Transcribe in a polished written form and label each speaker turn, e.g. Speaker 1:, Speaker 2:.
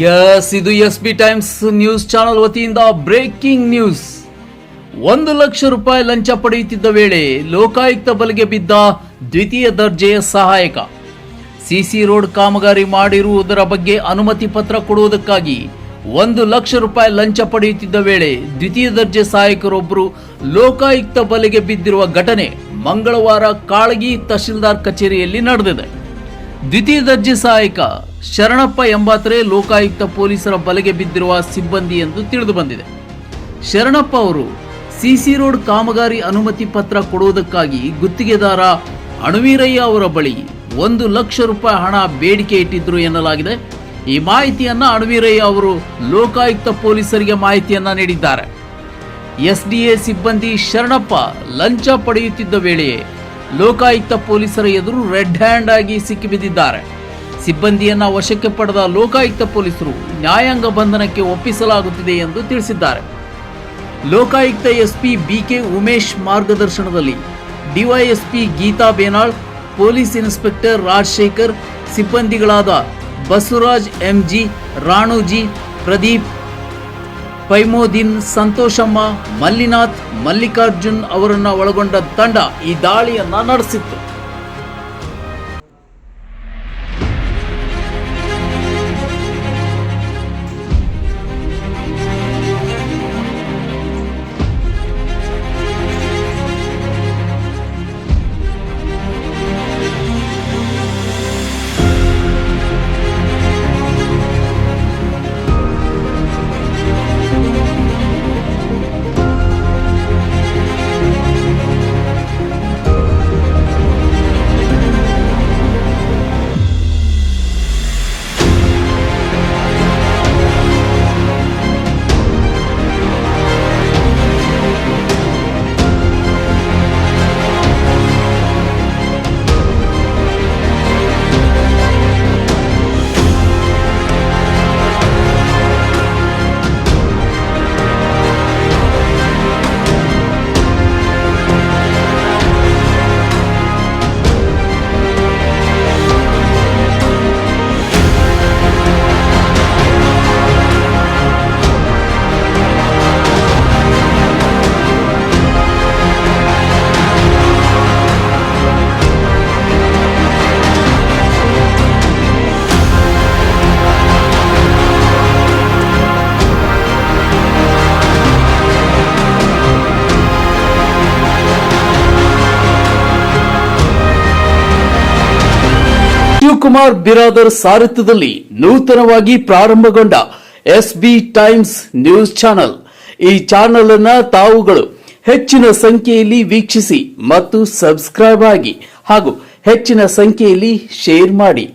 Speaker 1: ಇದು SB times news channel ವತಿಯಿಂದ breaking news. 1 lakh ರೂಪಾಯಿ ಲಂಚ ಪಡೆಯುತ್ತಿದ್ದ ವೇಳೆ ಲೋಕಾಯುಕ್ತ ಬಲೆಗೆ ಬಿದ್ದ ದ್ವಿತೀಯ ದರ್ಜೆಯ ಸಹಾಯಕ. ಸಿಸಿ ರೋಡ್ ಕಾಮಗಾರಿ ಮಾಡಿರುವುದರ ಬಗ್ಗೆ ಅನುಮತಿ ಪತ್ರ ಕೊಡುವುದಕ್ಕಾಗಿ 1 ಲಕ್ಷ ರೂಪಾಯಿ ಲಂಚ ಪಡೆಯುತ್ತಿದ್ದ ವೇಳೆ ದ್ವಿತೀಯ ದರ್ಜೆ ಸಹಾಯಕರೊಬ್ಬರು ಲೋಕಾಯುಕ್ತ ಬಲೆಗೆ ಬಿದ್ದಿರುವ ಘಟನೆ ಮಂಗಳವಾರ ಕಾಳಗಿ ತಹಶೀಲ್ದಾರ್ ಕಚೇರಿಯಲ್ಲಿ ನಡೆದಿದೆ. ದ್ವಿತೀಯ ದರ್ಜೆ ಸಹಾಯಕ ಶರಣಪ್ಪ ಎಂಬಾತರೆ ಲೋಕಾಯುಕ್ತ ಪೊಲೀಸರ ಬಲೆಗೆ ಬಿದ್ದಿರುವ ಸಿಬ್ಬಂದಿ ಎಂದು ತಿಳಿದು ಬಂದಿದೆ. ಶರಣಪ್ಪ ಅವರು ಸಿಸಿ ರೋಡ್ ಕಾಮಗಾರಿ ಅನುಮತಿ ಪತ್ರ ಕೊಡುವುದಕ್ಕಾಗಿ ಗುತ್ತಿಗೆದಾರ ಅಣುವೀರಯ್ಯ ಅವರ ಬಳಿ 1 ಲಕ್ಷ ರೂಪಾಯಿ ಹಣ ಬೇಡಿಕೆ ಇಟ್ಟಿದ್ರು ಎನ್ನಲಾಗಿದೆ. ಈ ಮಾಹಿತಿಯನ್ನ ಅಣುವೀರಯ್ಯ ಅವರು ಲೋಕಾಯುಕ್ತ ಪೊಲೀಸರಿಗೆ ಮಾಹಿತಿಯನ್ನ ನೀಡಿದ್ದಾರೆ. ಎಸ್ಡಿಎ ಸಿಬ್ಬಂದಿ ಶರಣಪ್ಪ ಲಂಚ ಪಡೆಯುತ್ತಿದ್ದ ವೇಳೆಯೇ ಲೋಕಾಯುಕ್ತ ಪೊಲೀಸರ ಎದುರು ರೆಡ್ ಹ್ಯಾಂಡ್ ಆಗಿ ಸಿಕ್ಕಿಬಿದ್ದಿದ್ದಾರೆ. ಸಿಬ್ಬಂದಿಯನ್ನ ವಶಕ್ಕೆ ಪಡೆದ ಲೋಕಾಯುಕ್ತ ಪೊಲೀಸರು ನ್ಯಾಯಾಂಗ ಬಂಧನಕ್ಕೆ ಒಪ್ಪಿಸಲಾಗುತ್ತಿದೆ ಎಂದು ತಿಳಿಸಿದ್ದಾರೆ. ಲೋಕಾಯುಕ್ತ ಎಸ್ಪಿ ಬಿಕೆ ಉಮೇಶ್ ಮಾರ್ಗದರ್ಶನದಲ್ಲಿ DYSP Geeta Benal, police inspector Rajashekhar, ಸಿಬ್ಬಂದಿಗಳಾದ ಬಸವರಾಜ್ ಎಂಜಿ, ರಾಣುಜಿ, ಪ್ರದೀಪ್, ಪೈಮೋದಿನ್, ಸಂತೋಷಮ್ಮ, ಮಲ್ಲಿನಾಥ್, ಮಲ್ಲಿಕಾರ್ಜುನ್ ಅವರನ್ನ ಒಳಗೊಂಡ ತಂಡ ಈ ದಾಳಿಯನ್ನ ನಡೆಸಿತ್ತು. ಶಿವಕುಮಾರ್ ಬಿರಾದರ್ ಸಾರಥ್ಯದಲ್ಲಿ ನೂತನವಾಗಿ ಪ್ರಾರಂಭಗೊಂಡ ಎಸ್ಬಿ ಟೈಮ್ಸ್ ನ್ಯೂಸ್ ಚಾನೆಲ್. ಈ ಚಾನೆಲ್ ಅನ್ನು ತಾವುಗಳು ಹೆಚ್ಚಿನ ಸಂಖ್ಯೆಯಲ್ಲಿ ವೀಕ್ಷಿಸಿ ಮತ್ತು ಸಬ್ಸ್ಕ್ರೈಬ್ ಆಗಿ ಹಾಗೂ ಹೆಚ್ಚಿನ ಸಂಖ್ಯೆಯಲ್ಲಿ ಶೇರ್ ಮಾಡಿ.